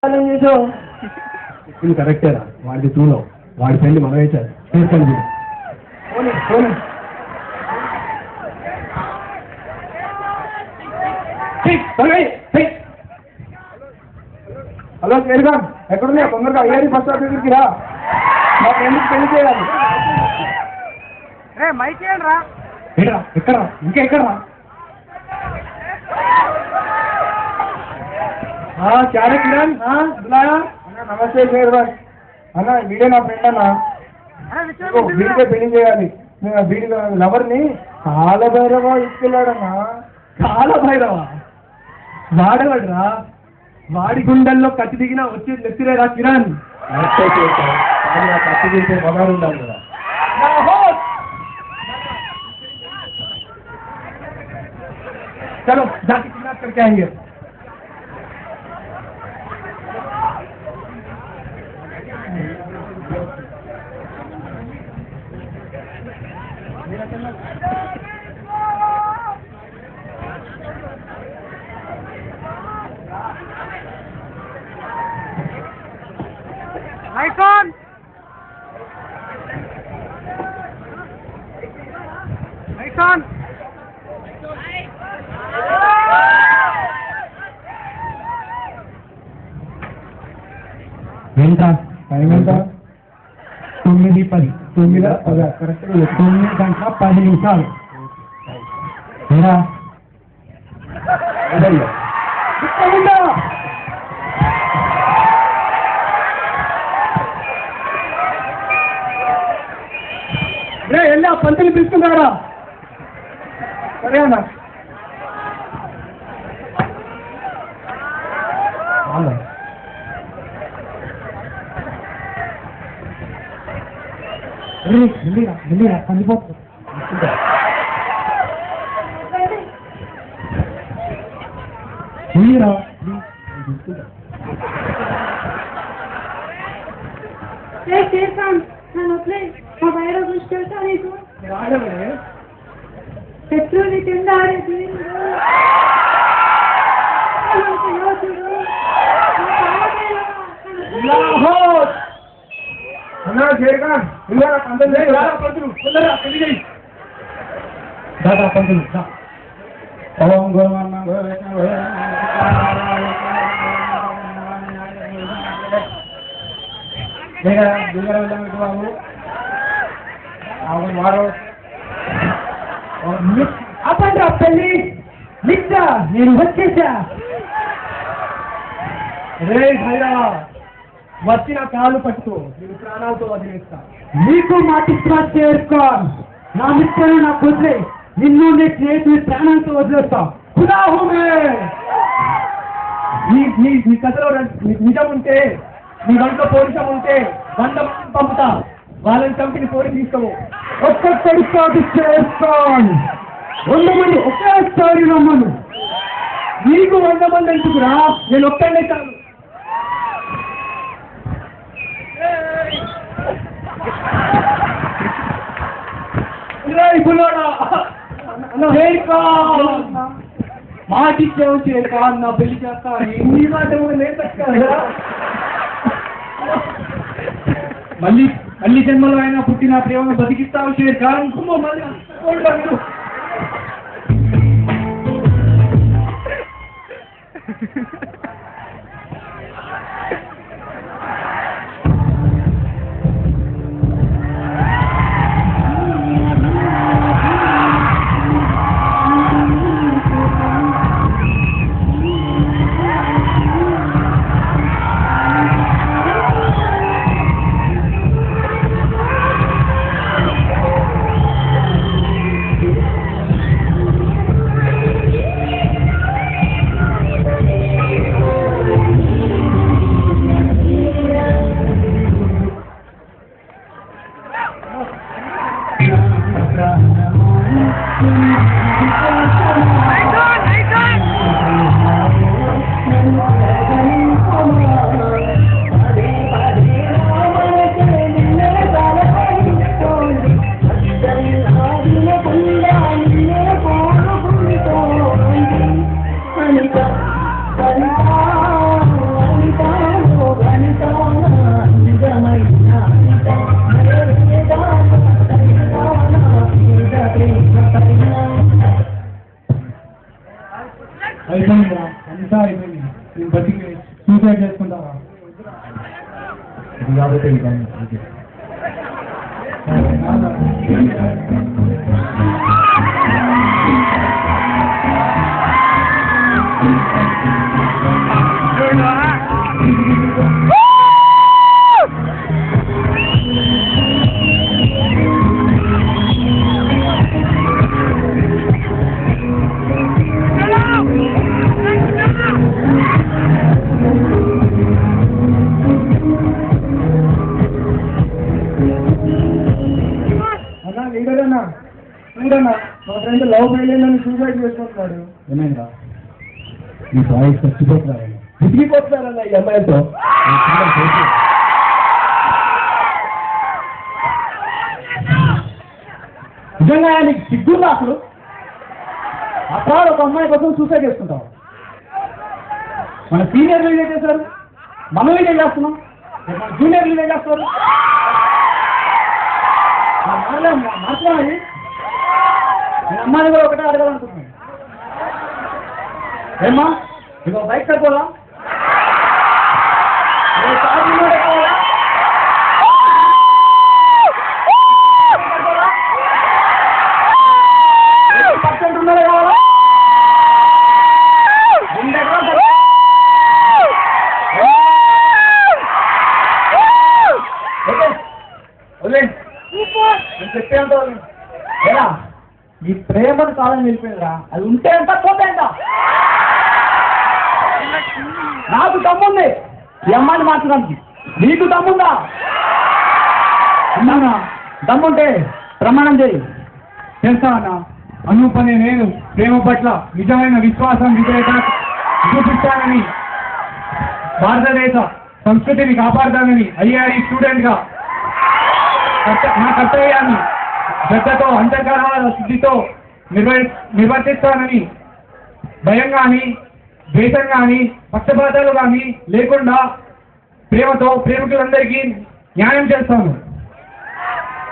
ఇది కరెక్టేరా, వాడిది చూలో వాడి పెళ్లి మనమే చేసుకొని హలో చేరుగా ఎక్కడున్నా తొందరగా అయ్యారి ఫస్ట్ దగ్గరికి రా, మా ఫ్రెండ్కి పెళ్లి చేయాలి. మైక్ రా ఎక్కడరా ఇంకా ఎక్కడరా? క్యారె కిరణ్ బులాయా అన్న. నమస్తే షేర్ భాయ్ అన్న, వీడే నా ఫ్రెండ్ అన్న. వీడికే పెళ్లి చేయాలి. వీడి లవర్ని కాలభైరవ ఇసుకెళ్ళాడన్న. కాలభైరవ వాడేవాడురా, వాడి గుండెల్లో కత్తి దిగినా వచ్చేది నెత్తిరేరా కిరణ్. కత్తి దిగితే మగాడు ఉండాలి కదా. चलो जाके किडनैप करके आएंगे. Lights on. Lights on. ఎంత టైం ఎంత? 9:10. 9:10 కరెక్ట్. 9:10 ఏరా వెళ్ళి ఆ పంతులు పిలుచుకున్నారా? సరే అన్న. వెళ్ళిరా పండిపోతుంది. వెళ్ళిరా పెట్రోల్ కింద అన్నా చేయగా ఇలా పంతులు దాదా పంతులు ఓం గోవన్న బాబు వారు అప్పండి పెళ్ళి నిచ్చా నేను వచ్చేసా. రే భైరవ, వచ్చిన కాళ్ళు పట్టుకో, నేను ప్రాణాలతో వదిలేస్తా. నీకు మాటిస్తా చేరుకోవాలి. నా మిత్రులు నాకు వదిలే, నిన్ను నీ స్నేహితులు ప్రాణాలతో వదిలేస్తా. నీ కథలో నిజం ఉంటే, నీ వంట పౌరుషం ఉంటే 100 మంది పంపుతా. వాళ్ళని చంపిని పోటీ తీసుకోవు. ఒక్కొక్కడి తోటి చేసుకోవాలి. 100 మంది ఒకేసారి రమ్మను. నీకు 100 మంది ఎందుకురా, నేను ఒక్కడే చాలు. మాటిచ్చావు చేరుకా, నా పెళ్లి చేస్తా. నీ మాట లేదు. మళ్ళీ జన్మలో అయినా పుట్టిన ప్రేమను బతికిస్తావు చేరుకా. మళ్ళీ సూసైడ్ చేసుకుంటారా? ఇది కాబట్టి లీడరన్నా మా ఫ్రెండ్ లవ్ ఫెయిల్ సూసైడ్ చేసుకుంటున్నాడు. ఏమైందా? మీ బాయ్స్ చచ్చిపోతున్నారా? తిరిగిపోతున్నారన్నా ఈ అమ్మాయితో. నిజంగా నీకు సిగ్గుందా అసలు? అక్కడ ఒక అమ్మాయి కోసం సూసైడ్ చేసుకుంటావు. మన సీనియర్లు ఏం చేశారు, మనం ఏం చేస్తున్నాం, మన జూనియర్లు ఏం చేస్తారు? మాట్లాడాలి. నేను అమ్మాయిని కూడా ఒకటే అడగాలనుకుంటున్నాను. ఏమ్మా ఇక బైక్ సరిపోదా? పర్సెంట్ ఉన్నదే కావాలా? చెప్పేంత ఎలా ఈ ప్రేమను కాలం వెళ్ళిపోయిందిరా. అది ఉంటే ఎంత పోతే ఎంత. నాకు దమ్ముంది ఈ అమ్మాయిని మార్చడానికి. నీకు దమ్ముందా? అన్నానా? దమ్ముంటే ప్రమాణం చేయి. చేస్తానన్నా. అనూపనే నేను ప్రేమ పట్ల నిజమైన విశ్వాసం విధేయత చూపిస్తానని, భారతదేశ సంస్కృతిని కాపాడతానని ఐఐటి స్టూడెంట్గా నా కర్తవ్యాన్ని శ్రద్ధతో అంతర్గత శుద్ధితో నిర్వర్తిస్తానని, భయం కానీ ద్వేషం కానీ పక్షపాతాలు కానీ లేకుండా ప్రేమతో ప్రేమికులందరికీ న్యాయం చేస్తాను.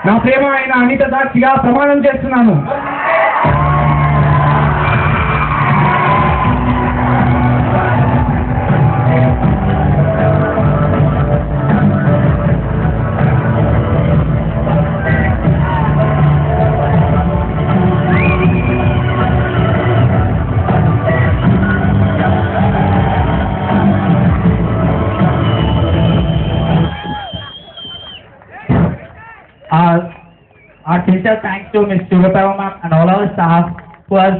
నా ప్రేమ అయిన అనిత సాక్షిగా ప్రమాణం చేస్తున్నాను. Our sincere thanks to Ms. Chugapava ma'am and all our staff who has